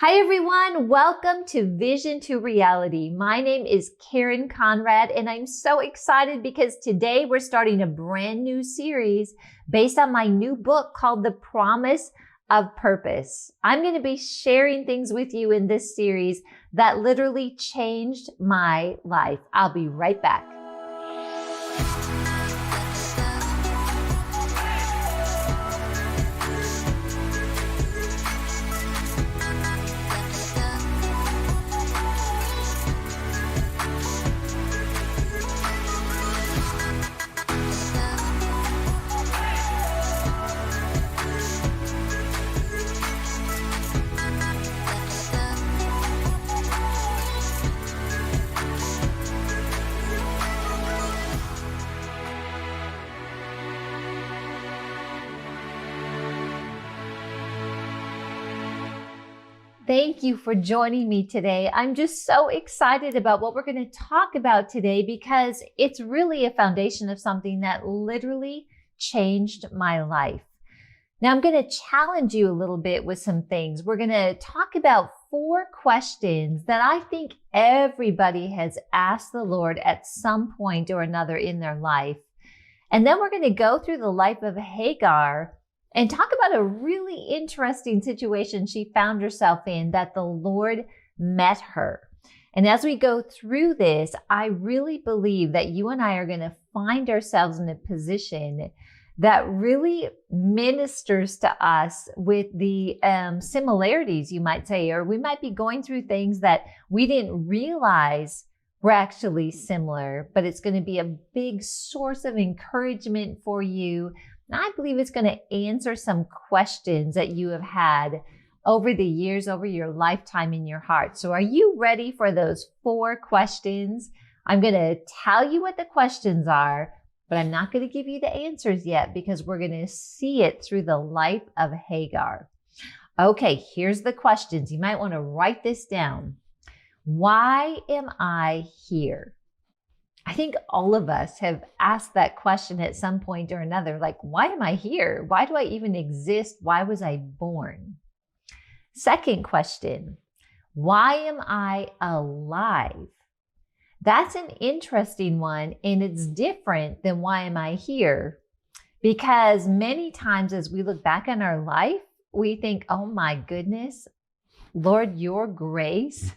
Hi everyone, welcome to Vision to Reality. My name is Karen Conrad and I'm so excited because today we're starting a brand new series based on my new book called The Promise of Purpose. I'm going to be sharing things with you in this series that literally changed my life. I'll be right back. Thank you for joining me today. I'm just so excited about what we're going to talk about today because it's really a foundation of something that literally changed my life. Now I'm going to challenge you a little bit with some things. We're going to talk about 4 questions that I think everybody has asked the Lord at some point or another in their life. And then we're going to go through the life of Hagar and talk about a really interesting situation she found herself in that the Lord met her. And as we go through this, I really believe that you and I are going to find ourselves in a position that really ministers to us with the similarities, you might say, or we might be going through things that we didn't realize were actually similar, but it's going to be a big source of encouragement for you. And I believe it's going to answer some questions that you have had over the years, over your lifetime in your heart. So are you ready for those 4 questions? I'm going to tell you what the questions are, but I'm not going to give you the answers yet because we're going to see it through the life of Hagar. Okay, here's the questions. You might want to write this down. Why am I here? I think all of us have asked that question at some point or another, like, why am I here? Why do I even exist? Why was I born? Second question, why am I alive? That's an interesting one, and it's different than why am I here? Because many times as we look back on our life, we think, oh my goodness, Lord, your grace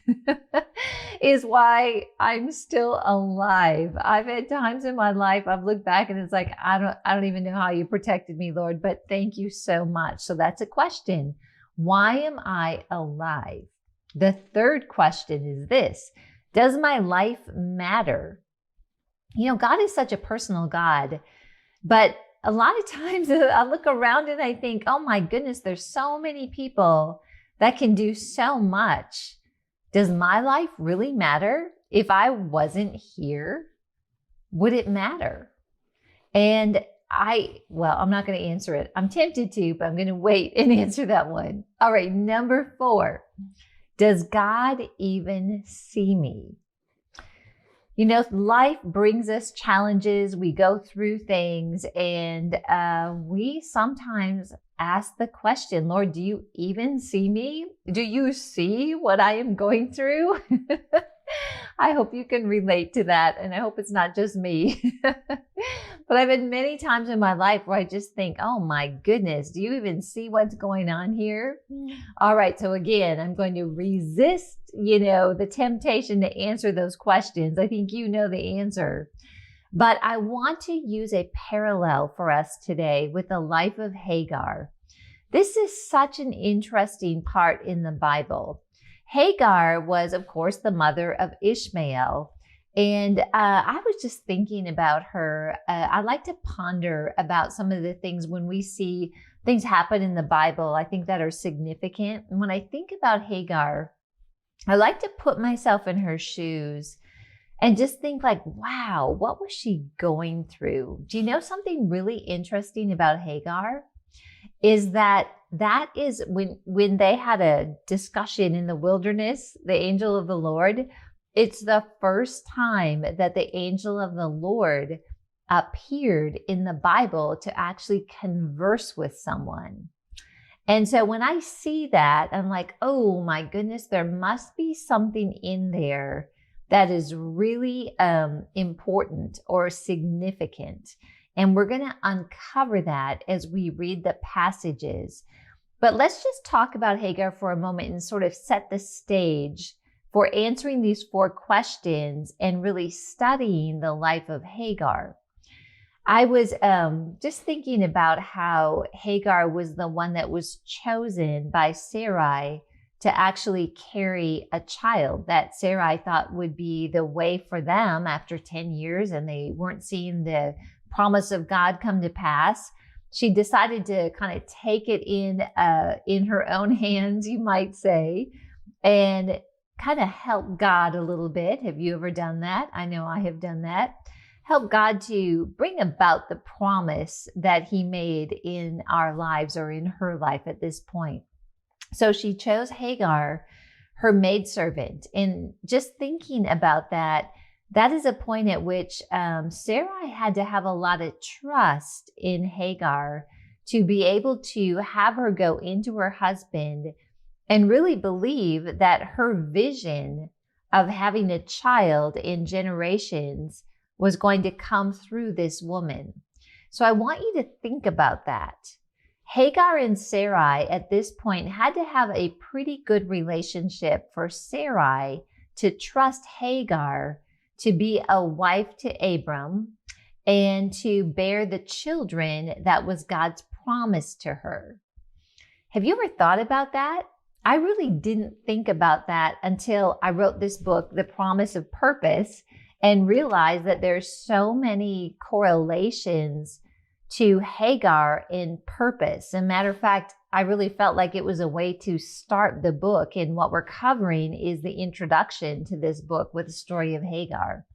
is why I'm still alive. I've had times in my life I've looked back and it's like, I don't even know how you protected me, Lord, but thank you so much. So that's a question. Why am I alive? The third question is this: does my life matter? You know, God is such a personal God, but a lot of times I look around and I think, oh my goodness, there's so many people that can do so much. Does my life really matter? If I wasn't here, would it matter? And I'm not going to answer it. I'm tempted to, but I'm going to wait and answer that one. All right, number 4. Does God even see me? You know, life brings us challenges. We go through things and we sometimes ask the question, Lord, do you even see me? Do you see what I am going through? I hope you can relate to that. And I hope it's not just me. But I've had many times in my life where I just think, oh my goodness, do you even see what's going on here? All right. So again, I'm going to resist, the temptation to answer those questions. I think you know the answer. But I want to use a parallel for us today with the life of Hagar. This is such an interesting part in the Bible. Hagar was, of course, the mother of Ishmael. And I was just thinking about her. I like to ponder about some of the things when we see things happen in the Bible, I think that are significant. And when I think about Hagar, I like to put myself in her shoes and just think like, wow, what was she going through? Do you know something really interesting about Hagar? Is that is when they had a discussion in the wilderness, the angel of the Lord, it's the first time that the angel of the Lord appeared in the Bible to actually converse with someone. And so when I see that, I'm like, oh my goodness, there must be something in there that is really important or significant. And we're going to uncover that as we read the passages. But let's just talk about Hagar for a moment and sort of set the stage for answering these 4 questions and really studying the life of Hagar. I was just thinking about how Hagar was the one that was chosen by Sarai to actually carry a child that Sarai thought would be the way for them after 10 years, and they weren't seeing the promise of God come to pass. She decided to kind of take it in her own hands, you might say, and kind of help God a little bit. Have you ever done that? I know I have done that. Help God to bring about the promise that he made in our lives or in her life at this point. So she chose Hagar, her maidservant. And just thinking about that, that is a point at which Sarai had to have a lot of trust in Hagar to be able to have her go into her husband and really believe that her vision of having a child in generations was going to come through this woman. So I want you to think about that. Hagar and Sarai at this point had to have a pretty good relationship for Sarai to trust Hagar to be a wife to Abram and to bear the children that was God's promise to her. Have you ever thought about that? I really didn't think about that until I wrote this book, The Promise of Purpose, and realized that there's so many correlations to Hagar in purpose. As a matter of fact, I really felt like it was a way to start the book. And what we're covering is the introduction to this book with the story of Hagar.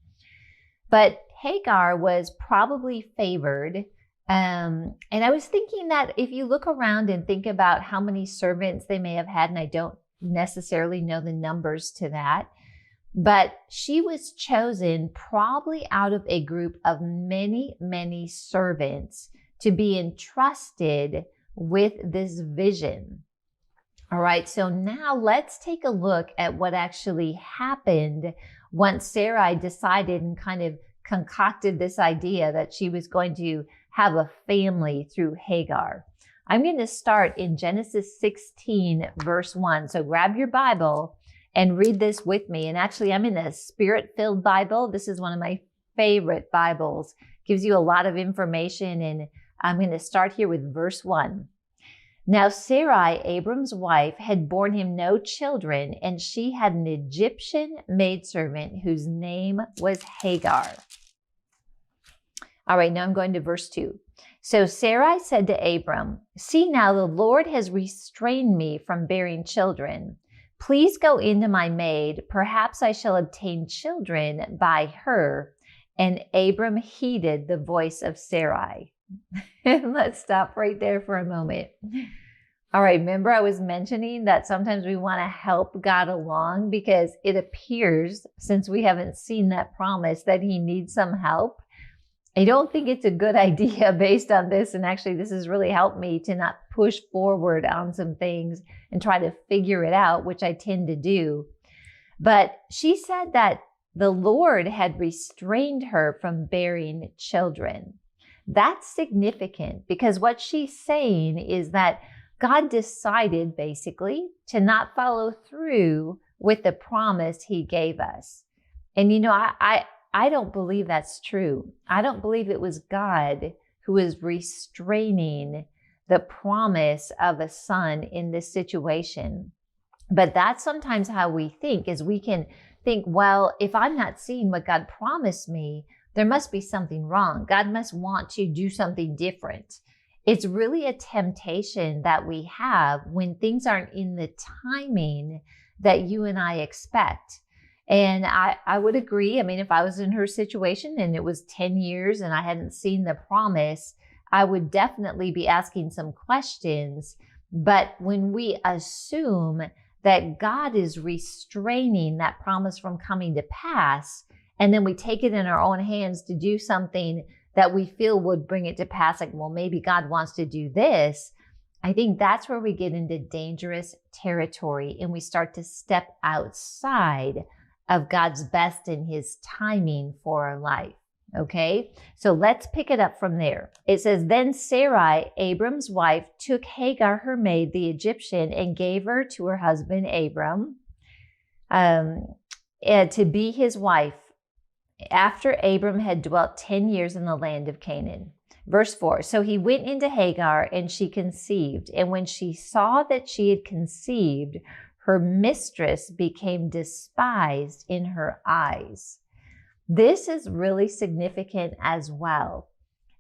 But Hagar was probably favored. And I was thinking that if you look around and think about how many servants they may have had, and I don't necessarily know the numbers to that, but she was chosen probably out of a group of many, many servants to be entrusted with this vision. All right, so now let's take a look at what actually happened once Sarai decided and kind of concocted this idea that she was going to have a family through Hagar. I'm going to start in Genesis 16, verse 1. So grab your Bible and read this with me. And actually, I'm in a Spirit-filled Bible. This is one of my favorite Bibles. Gives you a lot of information. And I'm going to start here with verse 1. Now Sarai, Abram's wife, had borne him no children, and she had an Egyptian maidservant whose name was Hagar. All right, now I'm going to verse 2. So Sarai said to Abram, "See now, the Lord has restrained me from bearing children. Please go into my maid. Perhaps I shall obtain children by her." And Abram heeded the voice of Sarai. Let's stop right there for a moment. All right, remember I was mentioning that sometimes we want to help God along because it appears, since we haven't seen that promise, that he needs some help. I don't think it's a good idea based on this. And actually, this has really helped me to not push forward on some things and try to figure it out, which I tend to do. But she said that the Lord had restrained her from bearing children. That's significant because what she's saying is that God decided basically to not follow through with the promise he gave us. And you know, I don't believe that's true. I don't believe it was God who was restraining the promise of a son in this situation. But that's sometimes how we think, is we can think, well, if I'm not seeing what God promised me, there must be something wrong. God must want to do something different. It's really a temptation that we have when things aren't in the timing that you and I expect. And I would agree. I mean, if I was in her situation and it was 10 years and I hadn't seen the promise, I would definitely be asking some questions. But when we assume that God is restraining that promise from coming to pass, and then we take it in our own hands to do something that we feel would bring it to pass, like, well, maybe God wants to do this, I think that's where we get into dangerous territory and we start to step outside of God's best and his timing for our life. Okay, so let's pick it up from there. It says, then Sarai, Abram's wife, took Hagar, her maid, the Egyptian, and gave her to her husband Abram to be his wife after Abram had dwelt 10 years in the land of Canaan. Verse 4, so he went into Hagar and she conceived. And when she saw that she had conceived, her mistress became despised in her eyes. This is really significant as well.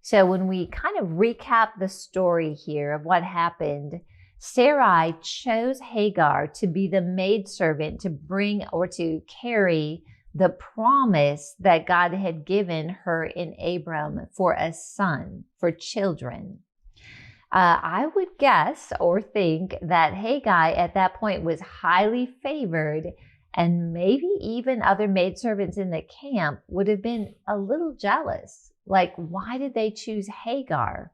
So when we kind of recap the story here of what happened, Sarai chose Hagar to be the maidservant to bring or to carry the promise that God had given her in Abram for a son, for children. I would guess or think that Hagar at that point was highly favored, and maybe even other maidservants in the camp would have been a little jealous. Like, why did they choose Hagar?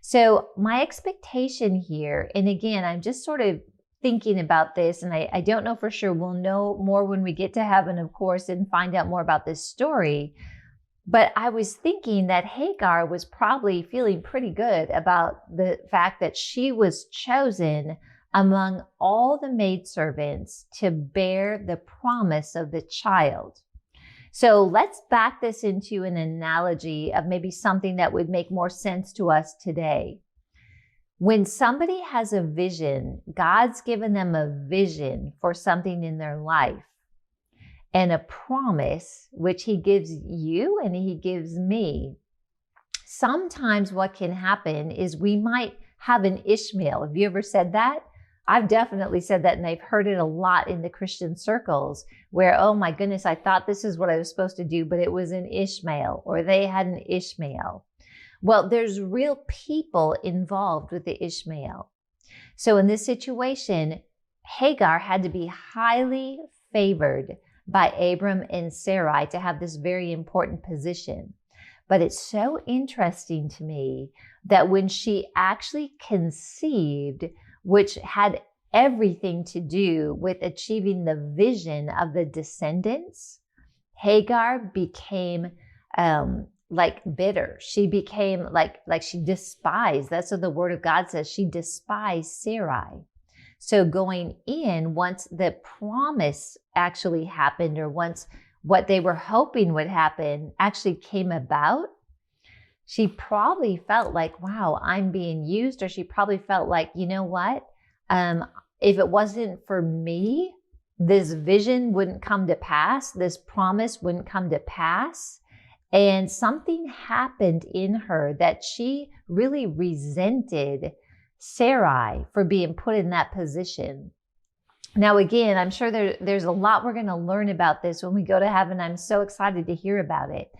So my expectation here, and again, I'm just sort of thinking about this, and I don't know for sure. We'll know more when we get to heaven, of course, and find out more about this story. But I was thinking that Hagar was probably feeling pretty good about the fact that she was chosen among all the maidservants to bear the promise of the child. So let's back this into an analogy of maybe something that would make more sense to us today. When somebody has a vision, God's given them a vision for something in their life and a promise, which he gives you and he gives me. Sometimes what can happen is we might have an Ishmael. Have you ever said that? I've definitely said that, and I've heard it a lot in the Christian circles where, oh my goodness, I thought this is what I was supposed to do, but it was an Ishmael, or they had an Ishmael. Well, there's real people involved with the Ishmael. So in this situation, Hagar had to be highly favored by Abram and Sarai to have this very important position. But it's so interesting to me that when she actually conceived, which had everything to do with achieving the vision of the descendants, Hagar became like bitter. She became like she despised. That's what the word of God says. She despised Sarai. So going in, once the promise actually happened, or once what they were hoping would happen actually came about, she probably felt like, wow, I'm being used. Or she probably felt like, you know what? If it wasn't for me, this vision wouldn't come to pass. This promise wouldn't come to pass. And something happened in her that she really resented Sarai for being put in that position. Now, again, I'm sure there's a lot we're going to learn about this when we go to heaven. I'm so excited to hear about it.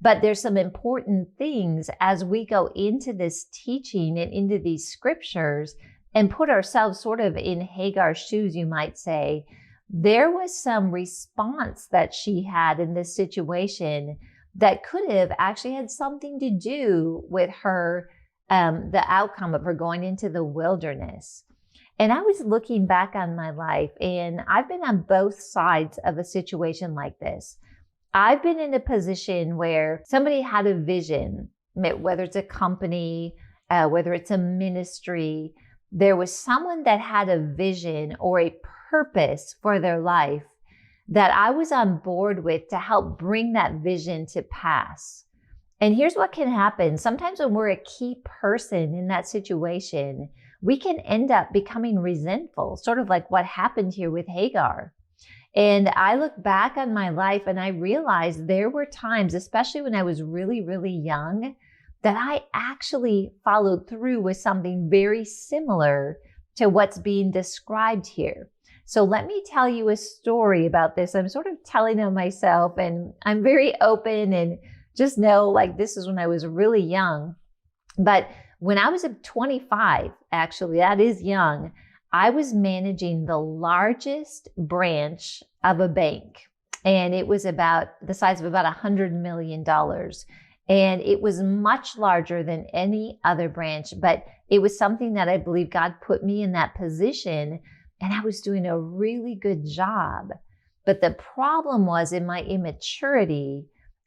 But there's some important things as we go into this teaching and into these scriptures and put ourselves sort of in Hagar's shoes, you might say. There was some response that she had in this situation that could have actually had something to do with her, the outcome of her going into the wilderness. And I was looking back on my life, and I've been on both sides of a situation like this. I've been in a position where somebody had a vision, whether it's a company, whether it's a ministry. There was someone that had a vision or a purpose for their life that I was on board with to help bring that vision to pass. And here's what can happen. Sometimes when we're a key person in that situation, we can end up becoming resentful, sort of like what happened here with Hagar. And I look back on my life and I realized there were times, especially when I was really, really young, that I actually followed through with something very similar to what's being described here. So let me tell you a story about this. I'm sort of telling on myself, and I'm very open, and just know like this is when I was really young. But when I was 25, actually, that is young, I was managing the largest branch of a bank. And it was about the size of about $100 million. And it was much larger than any other branch, but it was something that I believe God put me in that position, and I was doing a really good job. But the problem was, in my immaturity,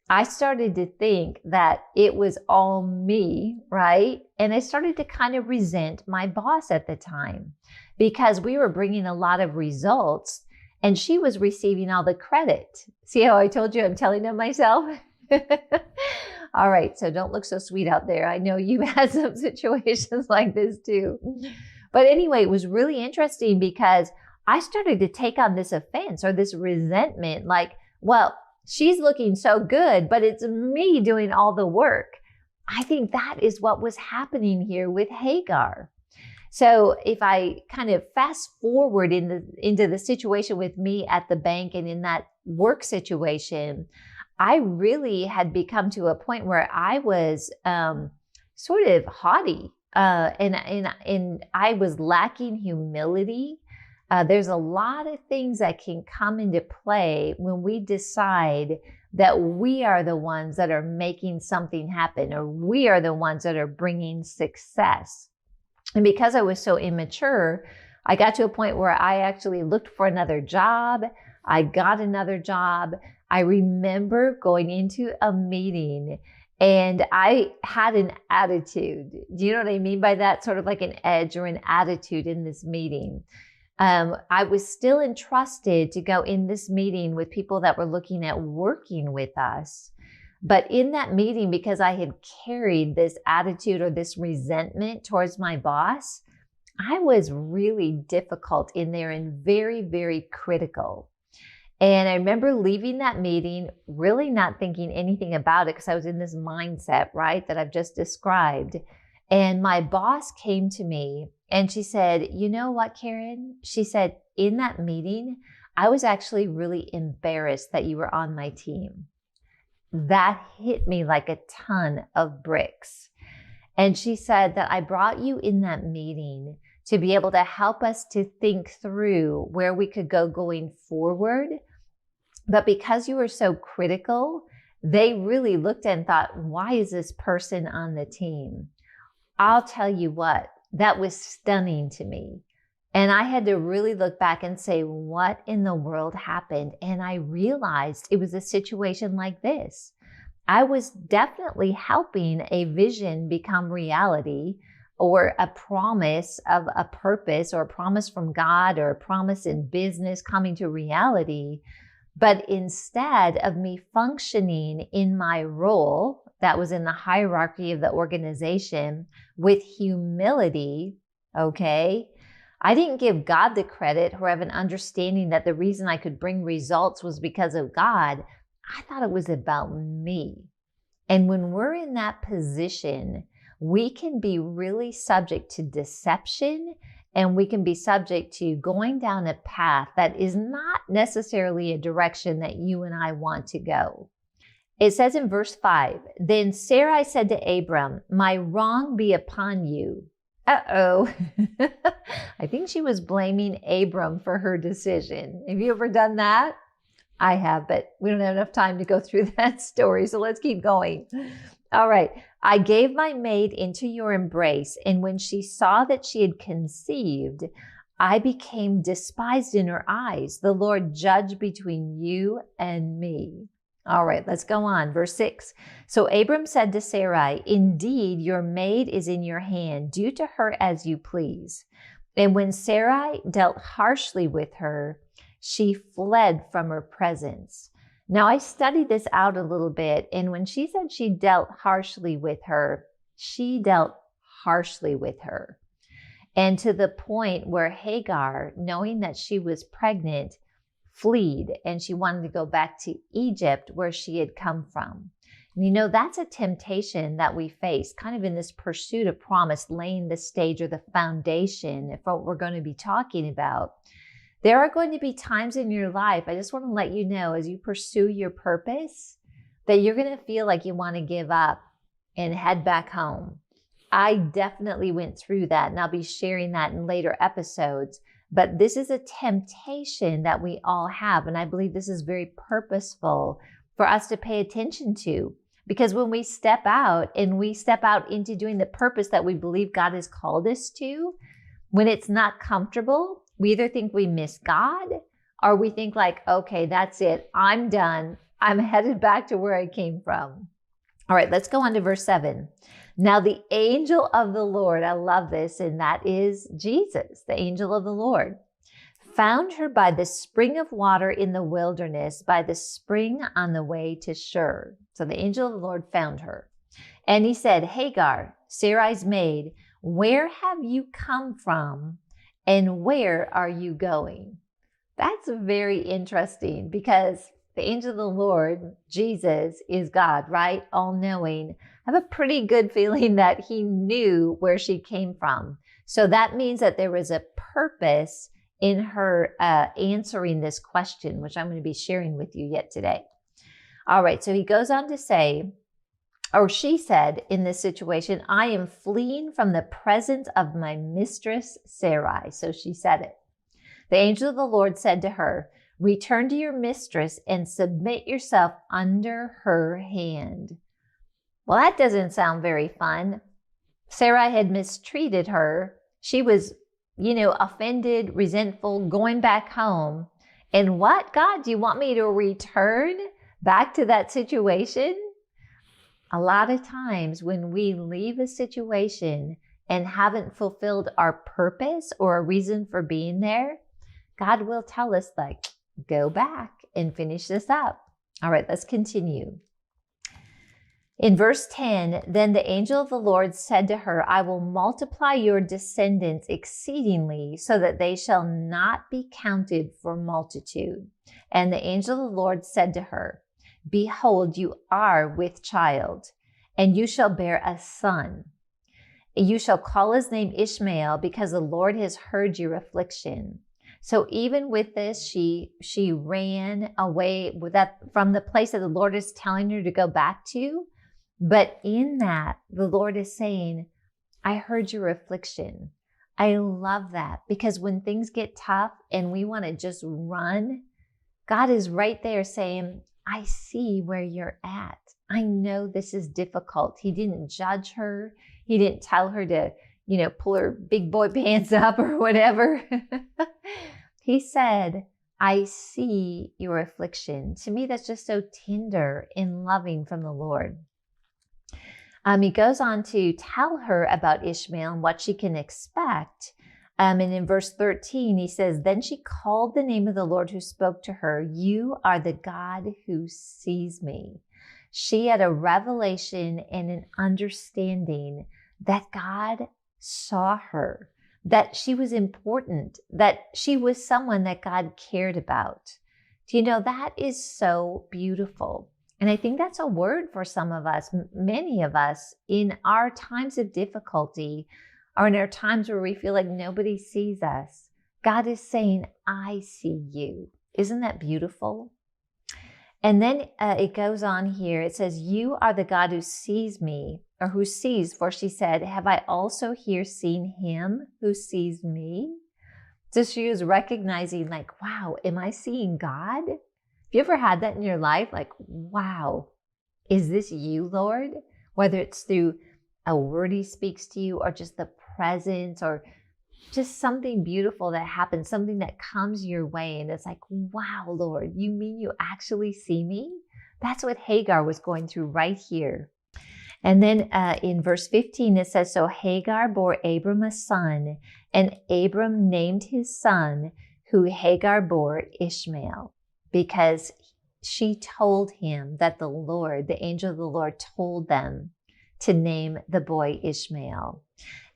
I started to think that it was all me, right? And I started to kind of resent my boss at the time because we were bringing a lot of results and she was receiving all the credit. See how I told you I'm telling on myself? All right, so don't look so sweet out there. I know you've had some situations like this too. But anyway, it was really interesting because I started to take on this offense or this resentment, like, well, she's looking so good, but it's me doing all the work. I think that is what was happening here with Hagar. So if I kind of fast forward into the situation with me at the bank and in that work situation, I really had become to a point where I was sort of haughty and I was lacking humility. There's a lot of things that can come into play when we decide that we are the ones that are making something happen, or we are the ones that are bringing success. And because I was so immature, I got to a point where I actually looked for another job. I got another job. I remember going into a meeting and I had an attitude. Do you know what I mean by that? Sort of like an edge or an attitude in this meeting. I was still entrusted to go in this meeting with people that were looking at working with us. But in that meeting, because I had carried this attitude or this resentment towards my boss, I was really difficult in there and very, very critical. And I remember leaving that meeting, really not thinking anything about it because I was in this mindset, right, that I've just described. And my boss came to me and she said, you know what, Karen? She said, in that meeting, I was actually really embarrassed that you were on my team. That hit me like a ton of bricks. And she said that I brought you in that meeting to be able to help us to think through where we could go going forward. But because you were so critical, they really looked and thought, why is this person on the team? I'll tell you what, that was stunning to me. And I had to really look back and say, what in the world happened? And I realized it was a situation like this. I was definitely helping a vision become reality, or a promise of a purpose, or a promise from God, or a promise in business coming to reality. But instead of me functioning in my role that was in the hierarchy of the organization with humility, okay, I didn't give God the credit or have an understanding that the reason I could bring results was because of God. I thought it was about me. And when we're in that position, we can be really subject to deception, and we can be subject to going down a path that is not necessarily a direction that you and I want to go. It says in verse 5, then Sarai said to Abram, my wrong be upon you. Uh-oh. I think she was blaming Abram for her decision. Have you ever done that? I have, but we don't have enough time to go through that story, so let's keep going. All right. I gave my maid into your embrace, and when she saw that she had conceived, I became despised in her eyes. The Lord judged between you and me. All right, let's go on. Verse 6. So Abram said to Sarai, indeed, your maid is in your hand. Do to her as you please. And when Sarai dealt harshly with her, she fled from her presence. Now, I studied this out a little bit, and when she said she dealt harshly with her, she dealt harshly with her. And to the point where Hagar, knowing that she was pregnant, fled, and she wanted to go back to Egypt where she had come from. And you know, that's a temptation that we face, kind of in this pursuit of promise, laying the stage or the foundation for what we're going to be talking about. There are going to be times in your life, I just want to let you know, as you pursue your purpose, that you're going to feel like you want to give up and head back home. I definitely went through that, and I'll be sharing that in later episodes. But this is a temptation that we all have, and I believe this is very purposeful for us to pay attention to. Because when we step out and we step out into doing the purpose that we believe God has called us to, when it's not comfortable, we either think we miss God or we think like, okay, that's it. I'm done. I'm headed back to where I came from. All right, let's go on to verse 7. Now the angel of the Lord, I love this, and that is Jesus, the angel of the Lord, found her by the spring of water in the wilderness, by the spring on the way to Shur. So the angel of the Lord found her. And he said, Hagar, Sarai's maid, where have you come from and where are you going? That's very interesting because the angel of the Lord, Jesus, is God, right? All-knowing. I have a pretty good feeling that he knew where she came from. So that means that there was a purpose in her answering this question, which I'm going to be sharing with you yet today. All right, so he goes on to say, or she said in this situation, I am fleeing from the presence of my mistress Sarai. So she said it. The angel of the Lord said to her, return to your mistress and submit yourself under her hand. Well, that doesn't sound very fun. Sarai had mistreated her. She was, offended, resentful, going back home. And what, God, do you want me to return back to that situation? A lot of times when we leave a situation and haven't fulfilled our purpose or a reason for being there, God will tell us like, go back and finish this up. All right, let's continue. In verse 10, then the angel of the Lord said to her, I will multiply your descendants exceedingly so that they shall not be counted for multitude. And the angel of the Lord said to her, behold, you are with child, and you shall bear a son. You shall call his name Ishmael, because the Lord has heard your affliction. So even with this, she ran away from the place that the Lord is telling her to go back to. But in that, the Lord is saying, I heard your affliction. I love that, because when things get tough and we want to just run, God is right there saying, I see where you're at. I know this is difficult. He didn't judge her. He didn't tell her to, pull her big boy pants up or whatever. He said, I see your affliction. To me, that's just so tender and loving from the Lord. He goes on to tell her about Ishmael and what she can expect. And in verse 13, he says, then she called the name of the Lord who spoke to her. You are the God who sees me. She had a revelation and an understanding that God saw her, that she was important, that she was someone that God cared about. Do you know, that is so beautiful. And I think that's a word for some of us, many of us, in our times of difficulty or in our times where we feel like nobody sees us. God is saying, I see you. Isn't that beautiful? And then it goes on here. It says, you are the God who sees me, or who sees, for she said, have I also here seen him who sees me? So she was recognizing like, wow, am I seeing God? Have you ever had that in your life? Like, wow, is this you, Lord? Whether it's through a word he speaks to you or just the presence or just something beautiful that happens, something that comes your way. And it's like, wow, Lord, you mean you actually see me? That's what Hagar was going through right here. And then in verse 15, it says, so Hagar bore Abram a son, and Abram named his son, who Hagar bore, Ishmael, because she told him that the Lord, the angel of the Lord, told them to name the boy Ishmael.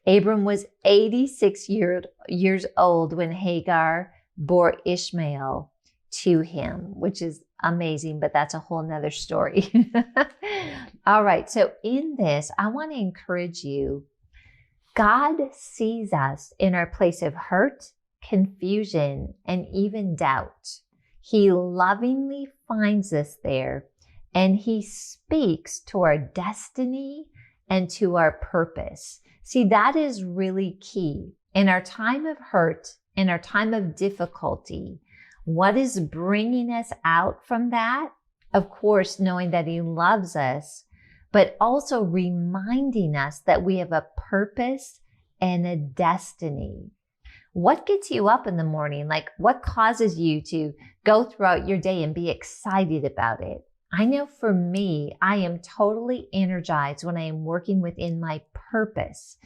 Abram was 86 years old when Hagar bore Ishmael to him, which is amazing, but that's a whole nother story. All right, so in this, I want to encourage you. God sees us in our place of hurt, confusion, and even doubt. He lovingly finds us there, and he speaks to our destiny and to our purpose. See, that is really key. In our time of hurt, in our time of difficulty, what is bringing us out from that? Of course, knowing that he loves us, but also reminding us that we have a purpose and a destiny. What gets you up in the morning? Like, what causes you to go throughout your day and be excited about it? I know for me, I am totally energized when I am working within my purpose.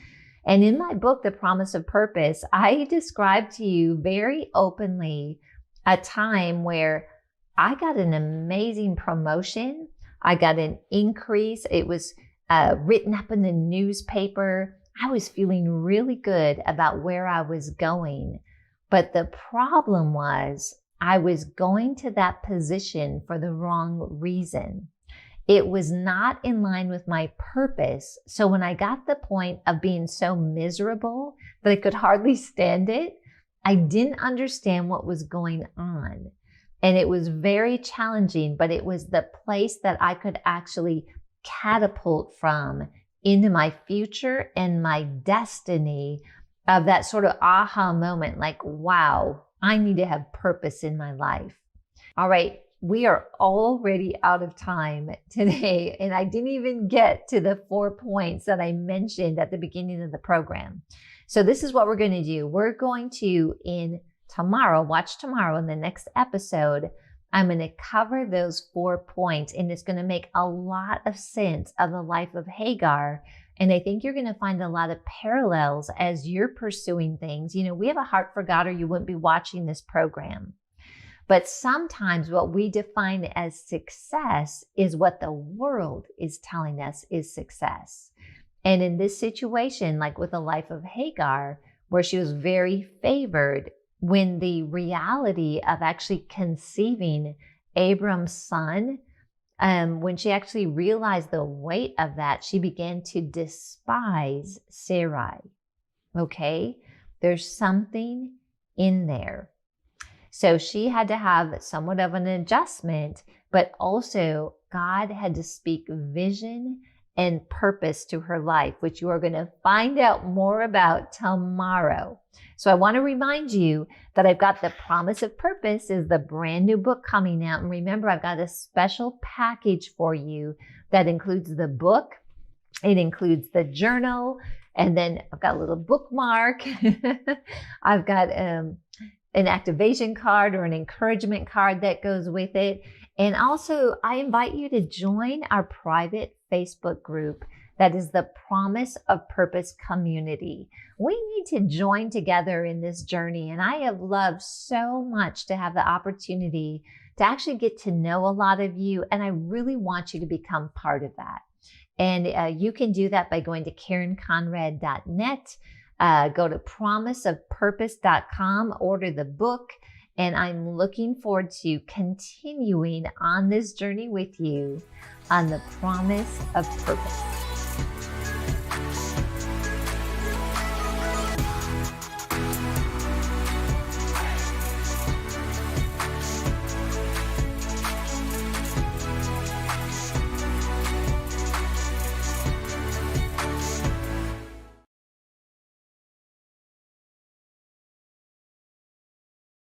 And in my book, The Promise of Purpose, I describe to you very openly a time where I got an amazing promotion. I got an increase. It was written up in the newspaper. I was feeling really good about where I was going. But the problem was I was going to that position for the wrong reason. It was not in line with my purpose. So when I got the point of being so miserable that I could hardly stand it, I didn't understand what was going on. And it was very challenging, but it was the place that I could actually catapult from into my future and my destiny of that sort of aha moment, like, wow, I need to have purpose in my life. All right. We are already out of time today, and I didn't even get to the 4 points that I mentioned at the beginning of the program. So this is what we're going to do. We're going to, watch tomorrow in the next episode, I'm going to cover those 4 points, and it's going to make a lot of sense of the life of Hagar. And I think you're going to find a lot of parallels as you're pursuing things. You know, we have a heart for God or you wouldn't be watching this program. But sometimes what we define as success is what the world is telling us is success. And in this situation, like with the life of Hagar, where she was very favored, when the reality of actually conceiving Abram's son, when she actually realized the weight of that, she began to despise Sarai. Okay? There's something in there. So she had to have somewhat of an adjustment, but also God had to speak vision and purpose to her life, which you are going to find out more about tomorrow. So I want to remind you that I've got The Promise of Purpose is the brand new book coming out. And remember, I've got a special package for you that includes the book. It includes the journal. And then I've got a little bookmark. I've got an activation card or an encouragement card that goes with it. And also, I invite you to join our private Facebook group that is the Promise of Purpose community. We need to join together in this journey. And I have loved so much to have the opportunity to actually get to know a lot of you. And I really want you to become part of that. And you can do that by going to KarenConrad.net. Go to promiseofpurpose.com, order the book, and I'm looking forward to continuing on this journey with you on the promise of purpose.